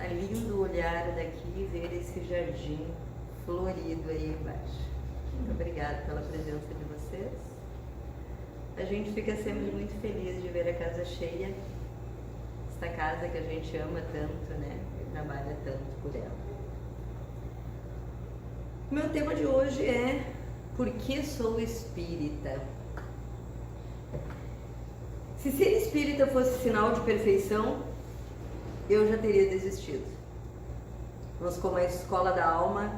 Tá lindo olhar daqui e ver esse jardim florido aí embaixo. Muito obrigada pela presença de vocês. A gente fica sempre muito feliz de ver a casa cheia. Esta casa que a gente ama tanto, né? E trabalha tanto por ela. O meu tema de hoje é: por que sou espírita? Se ser espírita fosse sinal de perfeição, eu já teria desistido. Mas como a escola da alma,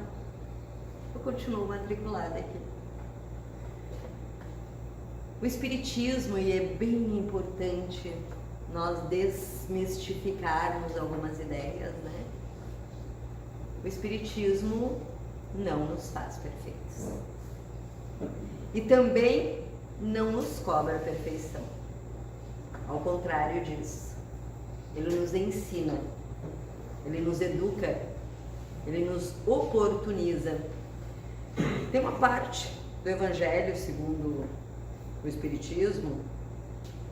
eu continuo matriculada aqui. O espiritismo, e é bem importante nós desmistificarmos algumas ideias, né? O espiritismo não nos faz perfeitos. E também não nos cobra a perfeição. Ao contrário disso. Ele nos ensina, ele nos educa, ele nos oportuniza. Tem uma parte do Evangelho segundo o Espiritismo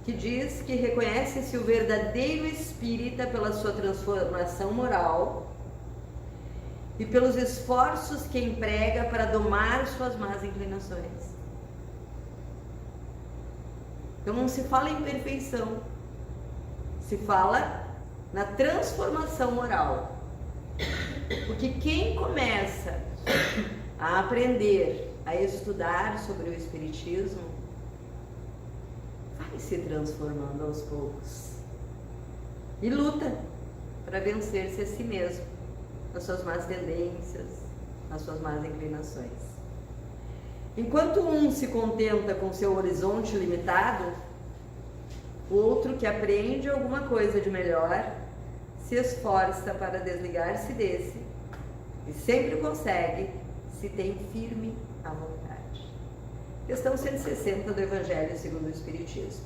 que diz que reconhece-se o verdadeiro espírita pela sua transformação moral e pelos esforços que emprega para domar suas más inclinações. Então não se fala em perfeição, se fala na transformação moral. Porque quem começa a aprender, a estudar sobre o Espiritismo, vai se transformando aos poucos. E luta para vencer-se a si mesmo, nas suas más tendências, nas suas más inclinações. Enquanto um se contenta com seu horizonte limitado, o outro que aprende alguma coisa de melhor se esforça para desligar-se desse e sempre consegue se tem firme a vontade. Questão 160 do Evangelho segundo o Espiritismo.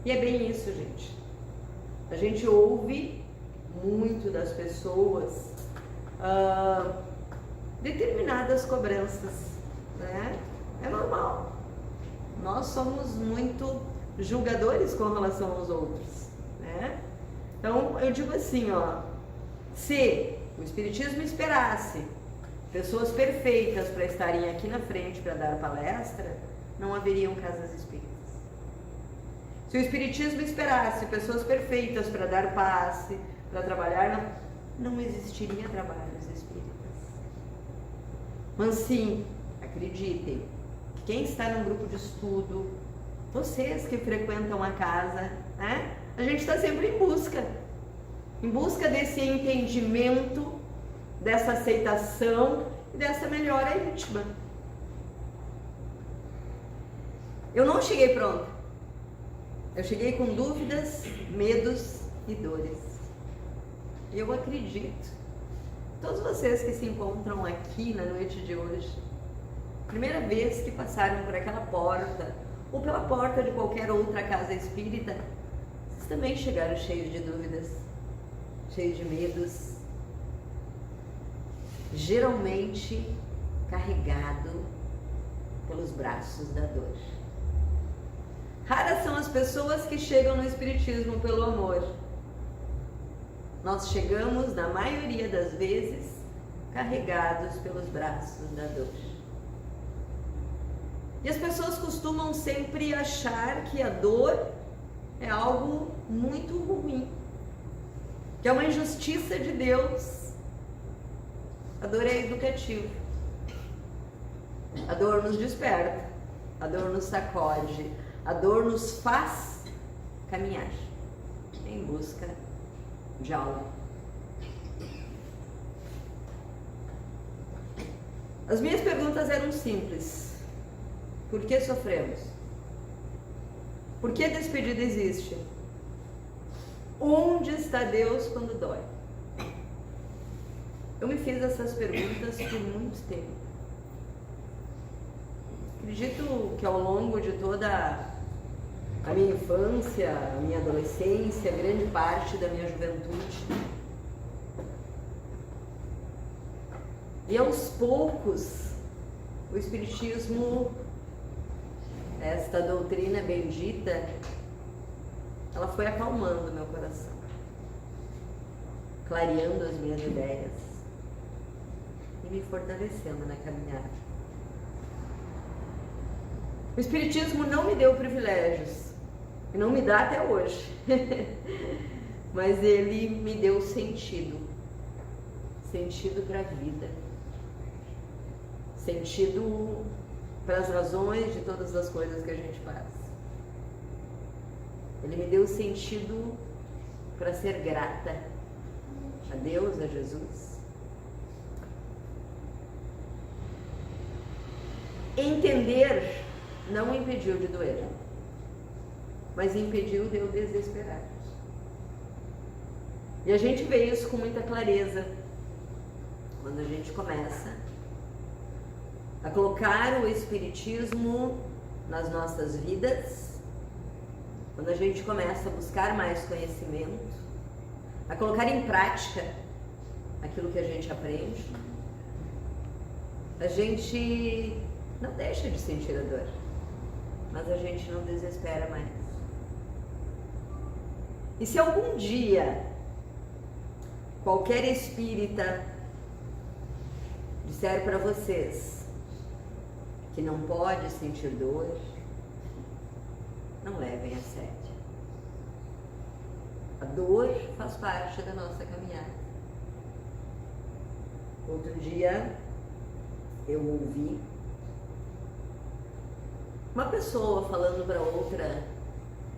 E é bem isso, gente. A gente ouve muito das pessoas determinadas cobranças, né? É normal. Nós somos muito julgadores com relação aos outros, né? Então eu digo assim, ó, se o Espiritismo esperasse pessoas perfeitas para estarem aqui na frente para dar palestra, não haveriam casas espíritas. Se o Espiritismo esperasse pessoas perfeitas para dar passe, para trabalhar, não existiria trabalhos espíritas. Mas sim, acreditem, quem está num grupo de estudo, vocês que frequentam a casa, né? A gente está sempre em busca desse entendimento, dessa aceitação e dessa melhora íntima. Eu não cheguei pronta. Eu cheguei com dúvidas, medos e dores. E eu acredito, todos vocês que se encontram aqui na noite de hoje, primeira vez que passaram por aquela porta, ou pela porta de qualquer outra casa espírita, vocês também chegaram cheios de dúvidas, cheios de medos, geralmente carregado pelos braços da dor. Raras são as pessoas que chegam no Espiritismo pelo amor. Nós chegamos, na maioria das vezes, carregados pelos braços da dor. E as pessoas costumam sempre achar que a dor é algo muito ruim, que é uma injustiça de Deus. A dor é educativa. A dor nos desperta, a dor nos sacode, a dor nos faz caminhar em busca de algo. As minhas perguntas eram simples. Por que sofremos? Por que a despedida existe? Onde está Deus quando dói? Eu me fiz essas perguntas por muito tempo. Acredito que ao longo de toda a minha infância, a minha adolescência, grande parte da minha juventude, e aos poucos, o Espiritismo, esta doutrina bendita, ela foi acalmando meu coração. clareando as minhas ideias e me fortalecendo na caminhada. O Espiritismo não me deu privilégios, e não me dá até hoje, mas ele me deu sentido para a vida, sentido para as razões de todas as coisas que a gente faz. Ele me deu sentido para ser grata a Deus, a Jesus. Entender não impediu de doer, mas impediu de eu desesperar. E a gente vê isso com muita clareza quando a gente começa a colocar o Espiritismo nas nossas vidas, quando a gente começa a buscar mais conhecimento, a colocar em prática aquilo que a gente aprende, a gente não deixa de sentir a dor, mas a gente não desespera mais. E se algum dia qualquer espírita disser para vocês que não pode sentir dor, não levem a sério. A dor faz parte da nossa caminhada. Outro dia eu ouvi uma pessoa falando para outra: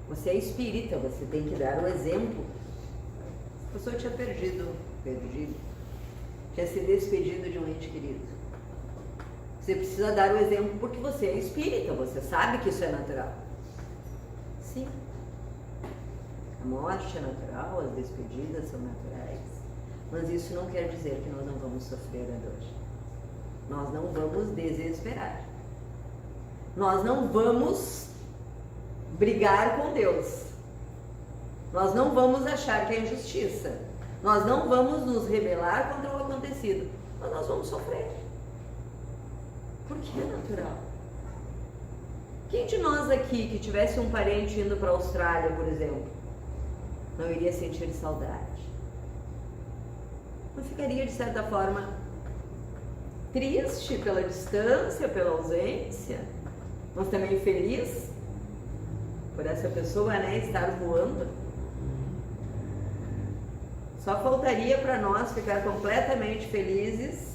você é espírita, você tem que dar o exemplo. A pessoa tinha tinha se despedido de um ente querido. Você precisa dar o exemplo porque você é espírita, você sabe que isso é natural. Sim, a morte é natural, as despedidas são naturais, mas isso não quer dizer que nós não vamos sofrer a dor. Nós não vamos desesperar. Nós não vamos brigar com Deus. Nós não vamos achar que é injustiça. Nós não vamos nos rebelar contra o acontecido. Mas nós vamos sofrer. Porque é natural. Quem de nós aqui que tivesse um parente indo para a Austrália, por exemplo, não iria sentir saudade? Não ficaria, de certa forma, triste pela distância, pela ausência, mas também feliz por essa pessoa, né, estar voando? Só faltaria para nós ficar completamente felizes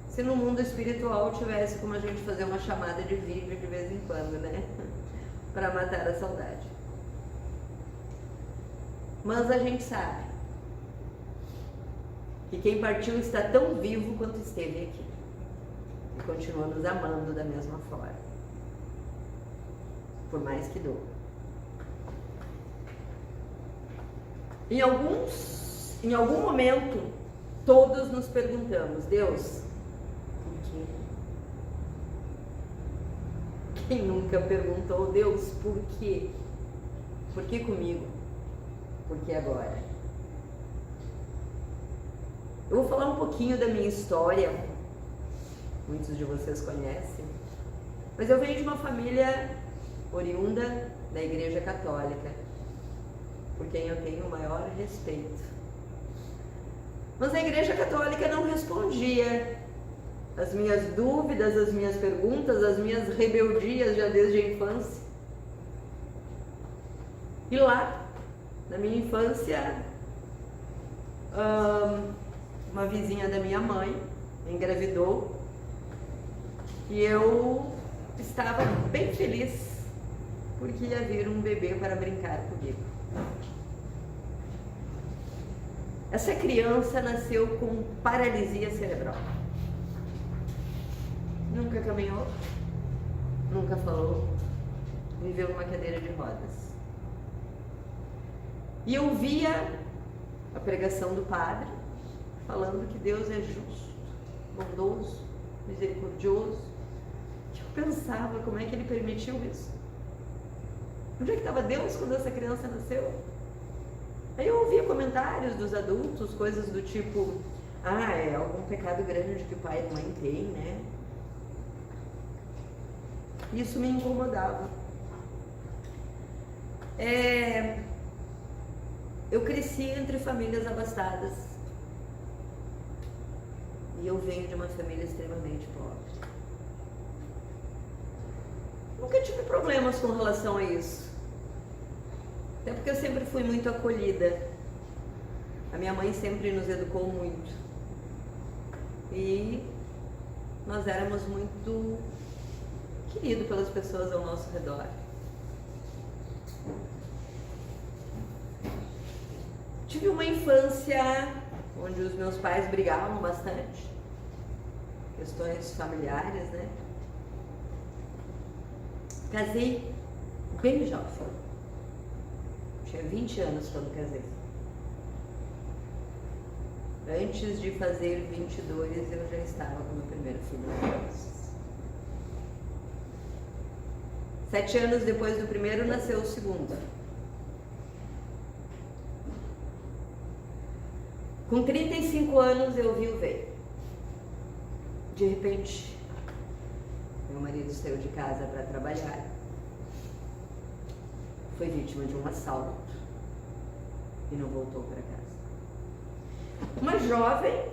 se no mundo espiritual tivesse como a gente fazer uma chamada de vídeo de vez em quando, né? Para matar a saudade. Mas a gente sabe que quem partiu está tão vivo quanto esteve aqui e continua nos amando da mesma forma, por mais que doa. Em algum momento, todos nos perguntamos: Deus, por quê? Quem nunca perguntou: Deus, por quê? Por que comigo? Por que agora? Eu vou falar um pouquinho da minha história, muitos de vocês conhecem, mas eu venho de uma família oriunda da Igreja Católica, por quem eu tenho o maior respeito. Mas a Igreja Católica não respondia as minhas dúvidas, as minhas perguntas, as minhas rebeldias já desde a infância. E lá, na minha infância, uma vizinha da minha mãe engravidou e eu estava bem feliz porque ia vir um bebê para brincar comigo. Essa criança nasceu com paralisia cerebral. Nunca caminhou, nunca falou, viveu numa cadeira de rodas. E eu via a pregação do padre falando que Deus é justo, bondoso, misericordioso. Eu pensava, como é que ele permitiu isso? Onde é que estava Deus quando essa criança nasceu? Aí eu ouvia comentários dos adultos, coisas do tipo: é algum pecado grande que o pai e a mãe têm, né? Isso me incomodava. eu cresci entre famílias abastadas. E eu venho de uma família extremamente pobre. Nunca tive problemas com relação a isso. Até porque eu sempre fui muito acolhida. A minha mãe sempre nos educou muito. E nós éramos muito queridos pelas pessoas ao nosso redor. Tive uma infância onde os meus pais brigavam bastante. Questões familiares, né? Casei bem jovem. Tinha 20 anos quando casei. Antes de fazer 22, eu já estava com meu primeiro filho. 7 anos depois do primeiro, nasceu o segundo. Com 35 anos, eu viuvei. De repente, meu marido saiu de casa para trabalhar. Foi vítima de um assalto e não voltou para casa. Uma jovem,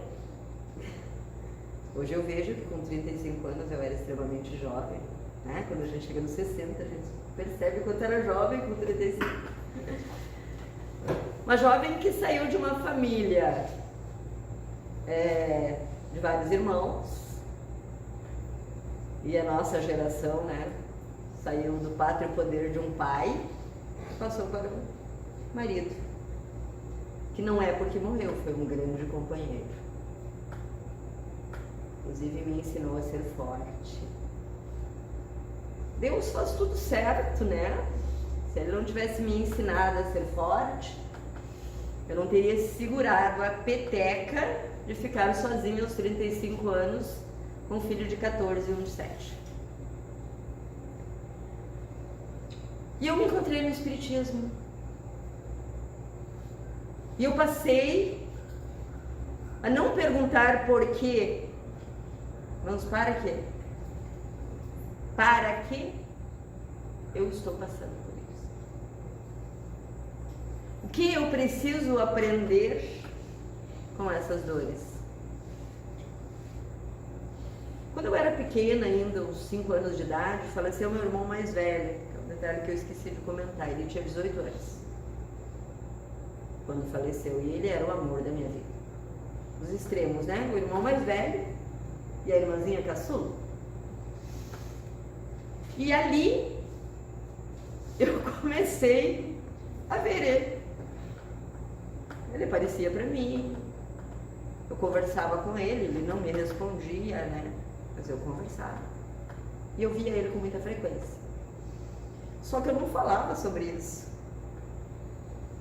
hoje eu vejo que com 35 anos eu era extremamente jovem, né? Quando a gente chega nos 60, a gente percebe quanto era jovem com 35. Uma jovem que saiu de uma família de vários irmãos, e a nossa geração, né, saiu do pátrio poder de um pai e passou para um marido, que não é porque morreu, foi um grande companheiro. Inclusive me ensinou a ser forte. Deus faz tudo certo, né? Se ele não tivesse me ensinado a ser forte, eu não teria segurado a peteca de ficar sozinha aos 35 anos com um filho de 14 e um de 7. E eu me encontrei no Espiritismo. E eu passei a não perguntar por quê. Vamos para quê? Para que eu estou passando por isso? O que eu preciso aprender com essas dores? Quando eu era pequena, ainda, uns 5 anos de idade, faleceu meu irmão mais velho, que é um detalhe que eu esqueci de comentar. Ele tinha 18 anos quando faleceu, e ele era o amor da minha vida. Os extremos, né? O irmão mais velho e a irmãzinha caçula. E ali eu comecei a ver ele. Ele aparecia para mim, eu conversava com ele, ele não me respondia, né? Mas eu conversava. E eu via ele com muita frequência. Só que eu não falava sobre isso.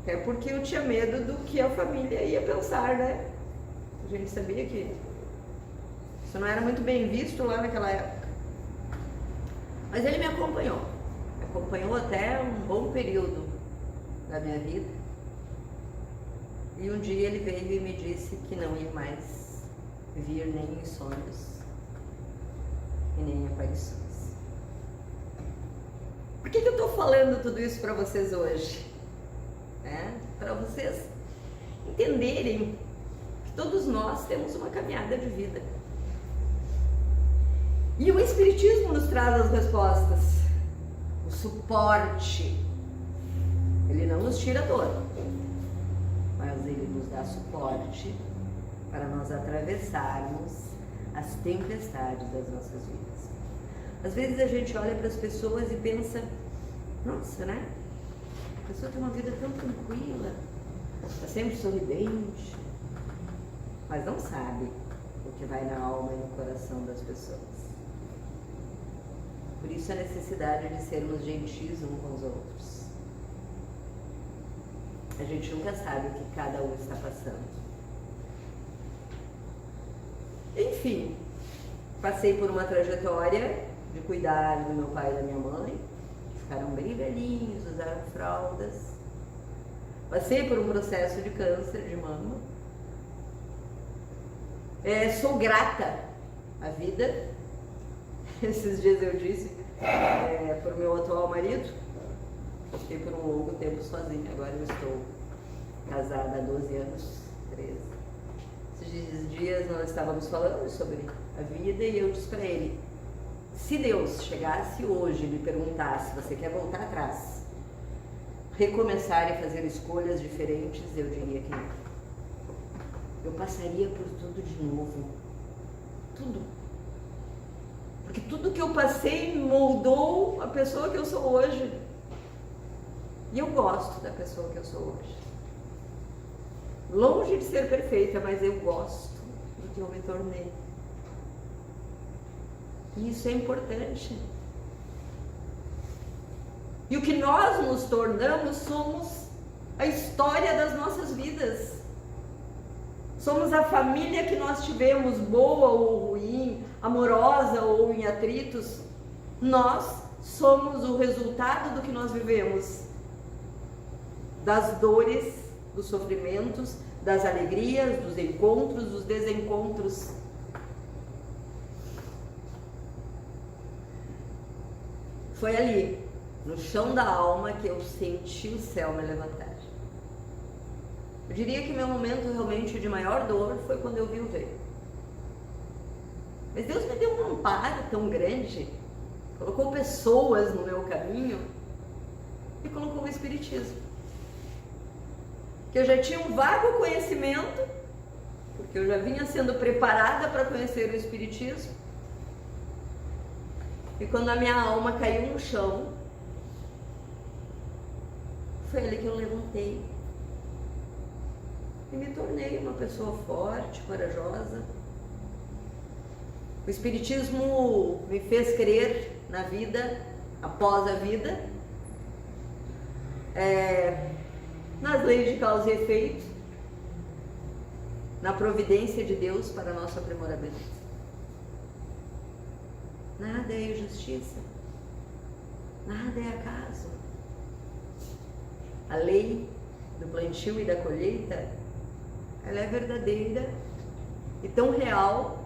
É porque eu tinha medo do que a família ia pensar, né? A gente sabia que isso não era muito bem visto lá naquela época. Mas ele me acompanhou. Me acompanhou até um bom período da minha vida. E um dia ele veio e me disse que não ia mais vir nem em sonhos e nem em aparições. Por que eu estou falando tudo isso para vocês hoje? Para vocês entenderem que todos nós temos uma caminhada de vida. E o Espiritismo nos traz as respostas, o suporte. Ele não nos tira a dor, mas ele nos dá suporte para nós atravessarmos as tempestades das nossas vidas. Às vezes a gente olha para as pessoas e pensa, nossa, né? A pessoa tem uma vida tão tranquila, está sempre sorridente, mas não sabe o que vai na alma e no coração das pessoas. Por isso a necessidade de sermos gentis uns com os outros. A gente nunca sabe o que cada um está passando. Enfim, passei por uma trajetória de cuidar do meu pai e da minha mãe, que ficaram bem velhinhos, usaram fraldas. Passei por um processo de câncer de mama. Sou grata à vida. Esses dias eu disse para o meu atual marido, eu fiquei por um longo tempo sozinha, agora eu estou casada há 12 anos, 13. Esses dias nós estávamos falando sobre a vida e eu disse para ele, se Deus chegasse hoje e me perguntasse, você quer voltar atrás, recomeçar e fazer escolhas diferentes, eu diria que não. Eu passaria por tudo de novo. Tudo. Porque tudo que eu passei moldou a pessoa que eu sou hoje. E eu gosto da pessoa que eu sou hoje. Longe de ser perfeita, mas eu gosto do que eu me tornei. E isso é importante. E o que nós nos tornamos somos a história das nossas vidas. Somos a família que nós tivemos, boa ou ruim, amorosa ou em atritos. Nós somos o resultado do que nós vivemos. Das dores, dos sofrimentos, das alegrias, dos encontros, dos desencontros. Foi ali, no chão da alma, que eu senti o céu me levantar. Eu diria que meu momento realmente de maior dor foi quando eu vi o veio. Mas Deus me deu um amparo tão grande, colocou pessoas no meu caminho e colocou o Espiritismo. Que eu já tinha um vago conhecimento, porque eu já vinha sendo preparada para conhecer o Espiritismo. E quando a minha alma caiu no chão, foi ali que eu levantei. E me tornei uma pessoa forte, corajosa. O Espiritismo me fez crer na vida, após a vida, nas leis de causa e efeito, na providência de Deus para nosso aprimoramento. Nada é injustiça, nada é acaso. A lei do plantio e da colheita, ela é verdadeira e tão real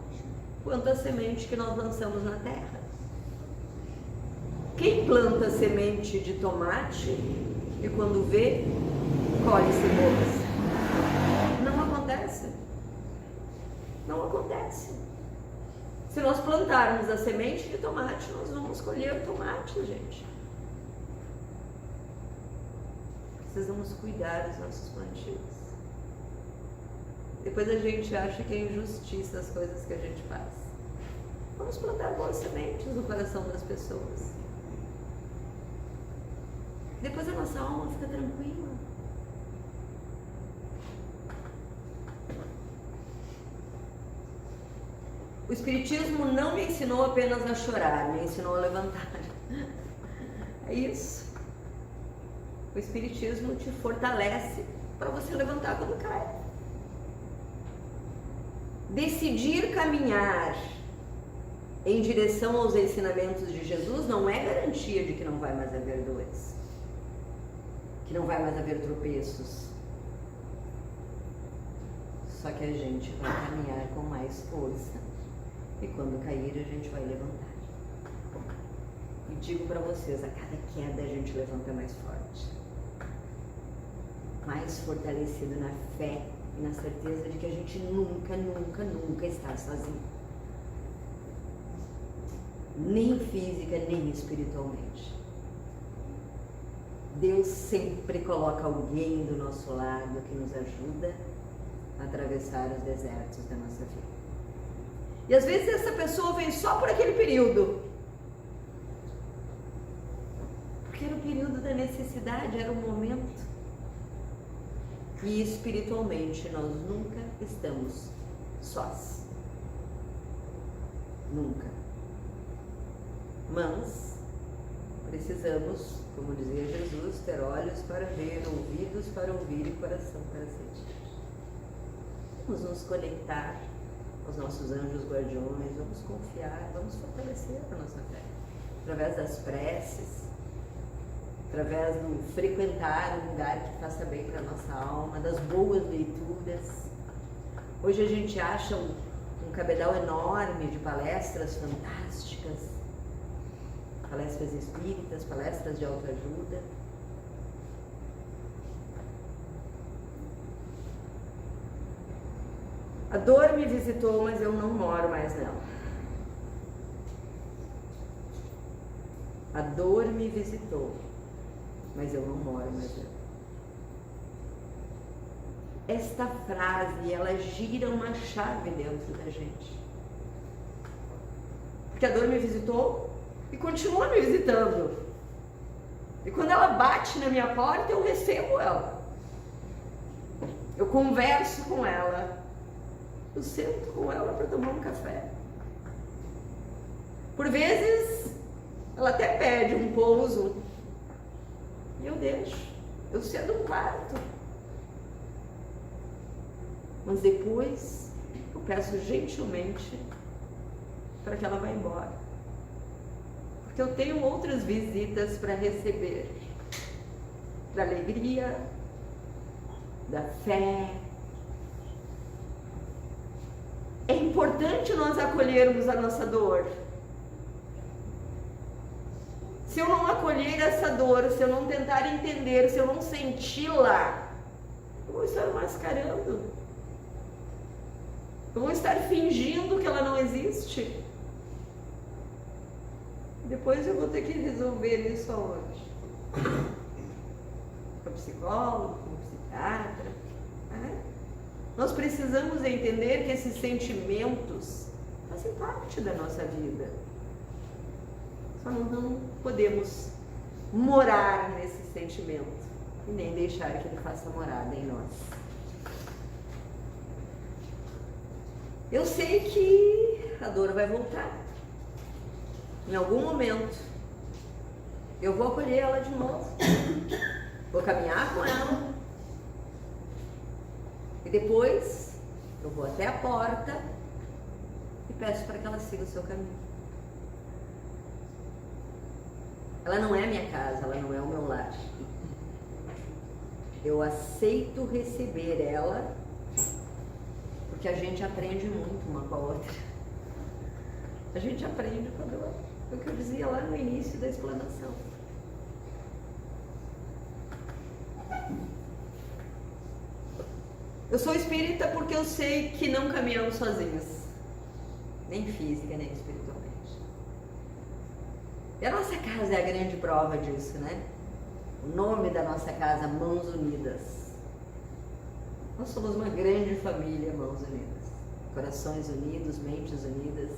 quanto a semente que nós lançamos na terra. Quem planta semente de tomate e quando vê, colhe cebolas? Não acontece. Não acontece. Se nós plantarmos a semente de tomate, nós vamos colher tomate, gente. Precisamos cuidar dos nossos plantios. Depois a gente acha que é injustiça as coisas que a gente faz. Vamos plantar boas sementes no coração das pessoas. Depois a nossa alma fica tranquila. O Espiritismo não me ensinou apenas a chorar, me ensinou a levantar. É isso. O Espiritismo te fortalece para você levantar quando cai. Decidir caminhar em direção aos ensinamentos de Jesus não é garantia de que não vai mais haver dores, que não vai mais haver tropeços. Só que a gente vai caminhar com mais força e quando cair a gente vai levantar. E digo para vocês, a cada queda a gente levanta mais forte, mais fortalecido na fé e na certeza de que a gente nunca, nunca, nunca está sozinho. Nem física, nem espiritualmente. Deus sempre coloca alguém do nosso lado que nos ajuda a atravessar os desertos da nossa vida. E às vezes essa pessoa vem só por aquele período. Porque era o período da necessidade, era o momento. E espiritualmente nós nunca estamos sós. Nunca. Mas precisamos, como dizia Jesus, ter olhos para ver, ouvidos para ouvir e coração para sentir. Vamos nos conectar aos nossos anjos guardiões, vamos confiar, vamos fortalecer a nossa fé. Através das preces, através do frequentar um lugar que faça bem para a nossa alma, das boas leituras. Hoje a gente acha um cabedal enorme de palestras fantásticas, palestras espíritas, palestras de autoajuda. A dor me visitou, mas eu não moro mais nela. A dor me visitou, mas eu não moro mais nela. Esta frase, ela gira uma chave dentro da gente. Porque a dor me visitou e continua me visitando. E quando ela bate na minha porta, eu recebo ela. Eu converso com ela. Eu sento com ela para tomar um café. Por vezes, ela até pede um pouso. E eu deixo. Eu cedo um quarto. Mas depois, eu peço gentilmente para que ela vá embora. Porque eu tenho outras visitas para receber. Da alegria, da fé. É importante nós acolhermos a nossa dor. Se eu não acolher essa dor, se eu não tentar entender, se eu não senti-la, eu vou estar mascarando. Eu vou estar fingindo que ela não existe. Depois eu vou ter que resolver isso aonde? Com o psicólogo, com o psiquiatra. Nós precisamos entender que esses sentimentos fazem parte da nossa vida. Só não podemos morar nesse sentimento e nem deixar que ele faça morada em nós. Eu sei que a dor vai voltar. Em algum momento, eu vou acolher ela de novo. Vou caminhar com ela. E depois, eu vou até a porta e peço para que ela siga o seu caminho. Ela não é a minha casa, ela não é o meu lar. Eu aceito receber ela, porque a gente aprende muito uma com a outra. A gente aprende com a dor. É o que eu dizia lá no início da explanação. Eu sou espírita porque eu sei que não caminhamos sozinhos, nem física, nem espiritualmente. E a nossa casa é a grande prova disso, né? O nome da nossa casa, Mãos Unidas. Nós somos uma grande família, Mãos Unidas. Corações unidos, mentes unidas.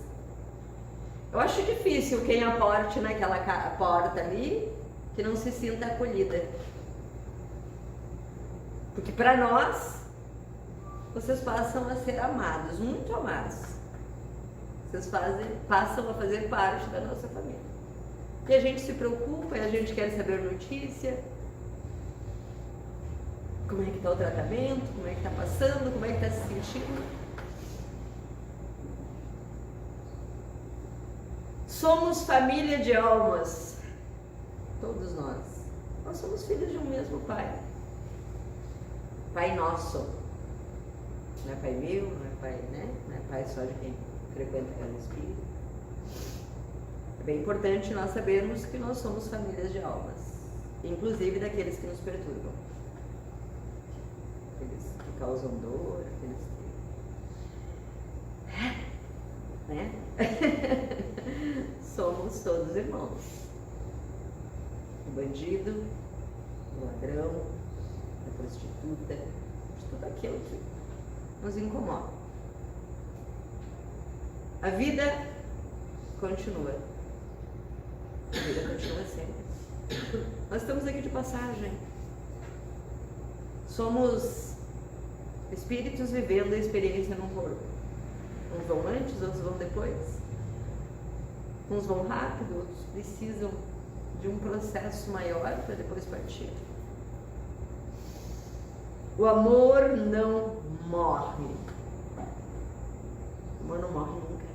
Eu acho difícil quem aporte naquela porta ali que não se sinta acolhida. Porque para nós, vocês passam a ser amados, muito amados. Vocês passam a fazer parte da nossa família. E a gente se preocupa, e a gente quer saber notícia. Como é que está o tratamento, como é que está passando, como é que está se sentindo. Somos família de almas, todos nós. Nós somos filhos de um mesmo Pai. Pai nosso. Não é pai meu, não é pai, né? Não é pai só de quem frequenta cada espírito. É bem importante nós sabermos que nós somos famílias de almas, inclusive daqueles que nos perturbam, aqueles que causam dor, aqueles que... né? Somos todos irmãos. O bandido, o ladrão, a prostituta, de tudo aquilo que nos incomoda. A vida continua. A vida continua sempre. Nós estamos aqui de passagem. Somos espíritos vivendo a experiência num corpo. Uns vão antes, outros vão depois. Uns vão rápido, outros precisam de um processo maior para depois partir. O amor não morre. O amor não morre nunca.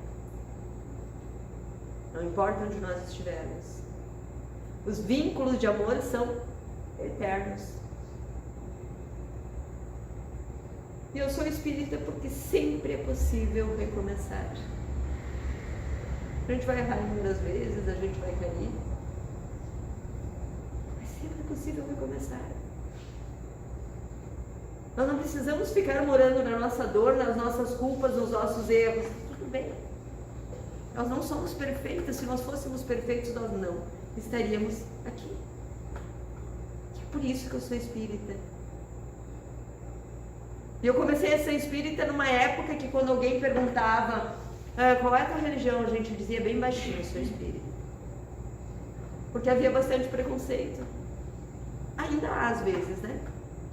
Não importa onde nós estivermos. Os vínculos de amor são eternos. E eu sou espírita porque sempre é possível recomeçar. A gente vai errar inúmeras vezes, a gente vai cair. Mas sempre é possível recomeçar. Nós não precisamos ficar morando na nossa dor, nas nossas culpas, nos nossos erros. Tudo bem. Nós não somos perfeitos. Se nós fôssemos perfeitos, nós não estaríamos aqui. É por isso que eu sou espírita. E eu comecei a ser espírita numa época que, quando alguém perguntava qual é a tua religião, a gente dizia bem baixinho: sou espírita. Porque havia bastante preconceito. Ainda há, às vezes, né?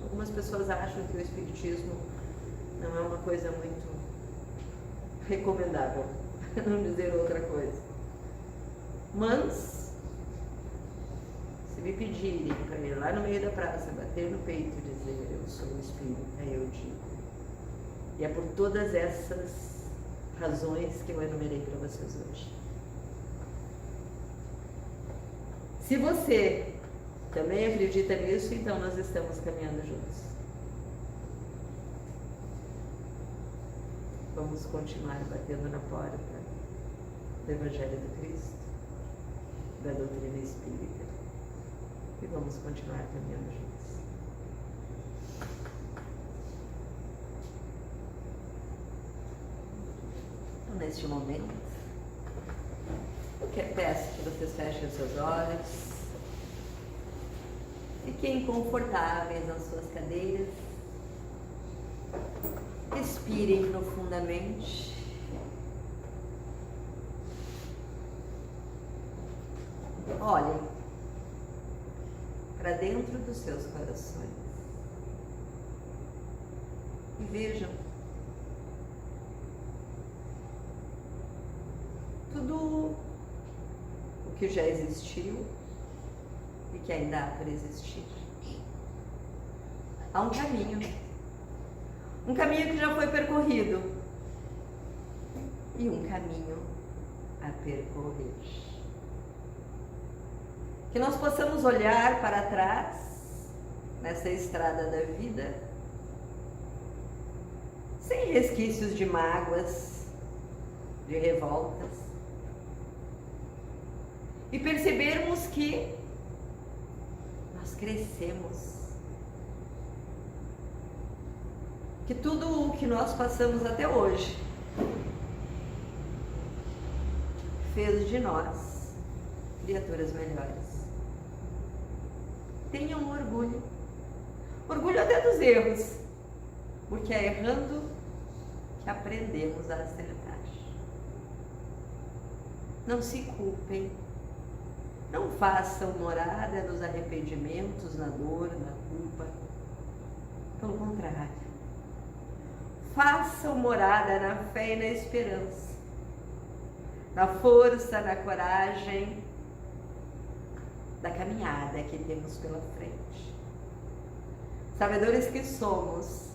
Algumas pessoas acham que o espiritismo não é uma coisa muito recomendável, não dizer outra coisa. Mas, se me pedirem para ir lá no meio da praça, bater no peito e dizer eu sou espírita, eu digo. E é por todas essas razões que eu enumerei para vocês hoje. Se você também acredita nisso, então nós estamos caminhando juntos. Vamos continuar batendo na porta do Evangelho do Cristo, da doutrina espírita, e vamos continuar caminhando juntos. Então, neste momento, eu peço que vocês fechem os seus olhos. Fiquem confortáveis nas suas cadeiras. Respirem profundamente. Olhem para dentro dos seus corações e vejam tudo o que já existiu e que ainda há por existir. Há um caminho que já foi percorrido e um caminho a percorrer. Que nós possamos olhar para trás nessa estrada da vida sem resquícios de mágoas, de revoltas, e percebermos que nós crescemos, que tudo o que nós passamos até hoje fez de nós criaturas melhores. Tenham orgulho até dos erros, porque é errando que aprendemos a acertar. Não se culpem. Não façam morada nos arrependimentos, na dor, na culpa. Pelo contrário, façam morada na fé e na esperança, na força, na coragem da caminhada que temos pela frente. Sabedores que somos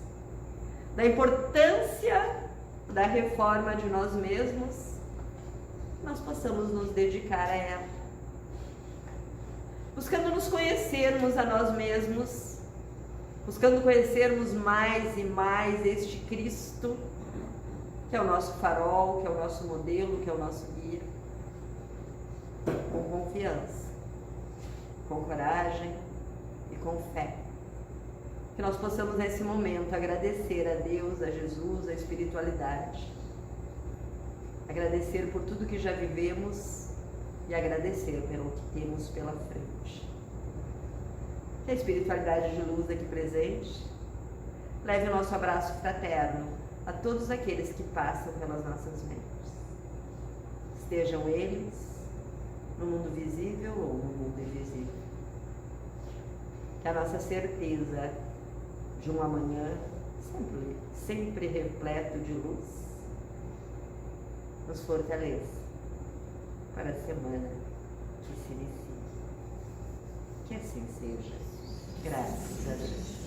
da importância da reforma de nós mesmos, nós possamos nos dedicar a ela, buscando nos conhecermos a nós mesmos, buscando conhecermos mais e mais este Cristo, que é o nosso farol, que é o nosso modelo, que é o nosso guia, com confiança, com coragem e com fé. Que nós possamos nesse momento agradecer a Deus, a Jesus, a espiritualidade, agradecer por tudo que já vivemos e agradecer pelo que temos pela frente. Que a espiritualidade de luz aqui presente leve o nosso abraço fraterno a todos aqueles que passam pelas nossas mentes, estejam eles no mundo visível ou no mundo invisível. Que a nossa certeza de um amanhã sempre repleto de luz nos fortaleça para a semana que se inicia. Que assim seja. Graças a Deus.